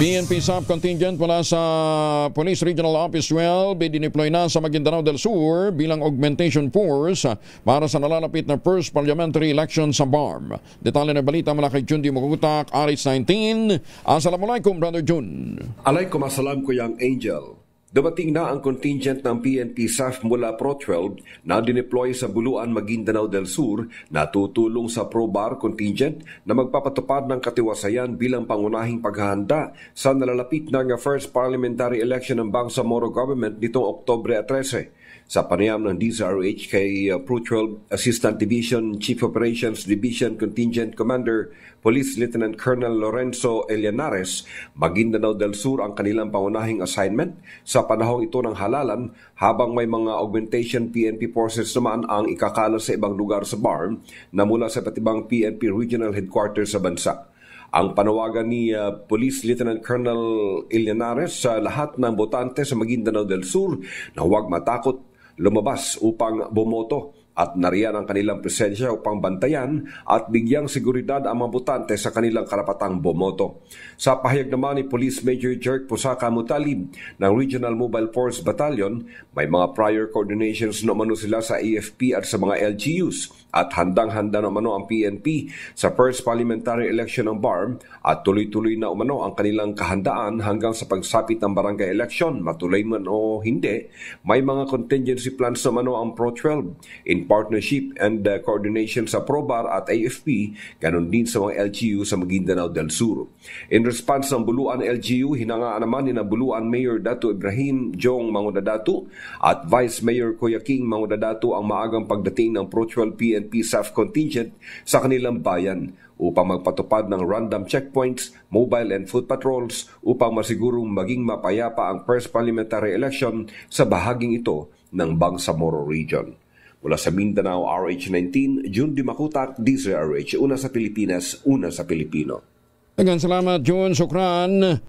PNP SAF contingent mula sa Police Regional Office 12 dineploy na sa Maguindanao del Sur bilang augmentation force para sa nalalapit na first parliamentary election sa BARM. Detalye ng balita mula kay Jundi Magutak, RH19. Assalamualaikum, Brother Jun. Alaikum assalam, Kuyang Angel. Dumating na ang contingent ng PNP SAF mula Pro-12 na dineploy sa Buluan, Maguindanao del Sur na tutulong sa Pro-BAR contingent na magpapatupad ng katiwasayan bilang pangunahing paghahanda sa nalalapit na first parliamentary election ng Bangsamoro Government nitong Oktubre 13. Sa panayam ng DZRH kay Pro-12 Assistant Division Chief Operations Division Contingent Commander Police Lieutenant Colonel Lorenzo Elianares, Maguindanao del Sur ang kanilang pangunahing assignment sa panahong ito ng halalan habang may mga augmentation PNP forces naman ang ikakala sa ibang lugar sa BARM na mula sa iba't ibang PNP Regional Headquarters sa bansa. Ang panawagan ni Police Lieutenant Colonel Elianares sa lahat ng botante sa Maguindanao del Sur na huwag matakot lumabas upang bumoto at nariyan ang kanilang presensya upang bantayan at bigyang seguridad ang mga botante sa kanilang karapatang bumoto. Sa pahayag naman ni Police Major Jerk Pusaka Mutalib ng Regional Mobile Force Battalion, may mga prior coordinations na umano sila sa AFP at sa mga LGUs at handang-handa na umano ang PNP sa first parliamentary election ng BARM at tuloy-tuloy na umano ang kanilang kahandaan hanggang sa pagsapit ng barangay election. Matuloy man o hindi, may mga contingency plans na umano ang Pro-12 in partnership and coordination sa Pro-BAR at AFP, ganon din sa mga LGU sa Maguindanao del Sur. In response ng Buluan LGU, hinangaan naman ni na Buluan Mayor Dato Ibrahim Jong Mangudadatu at Vice Mayor Kuya King Mangudadatu ang maagang pagdating ng Pro-12 PNP SAF contingent sa kanilang bayan upang magpatupad ng random checkpoints, mobile and foot patrols upang masigurong maging mapayapa ang first parliamentary election sa bahaging ito ng Bangsamoro Region. Mula sa Mindanao, RH19, Jun Di Makutak, DZRH, una sa Pilipinas, una sa Pilipino. Salamat, Jun. Sukran.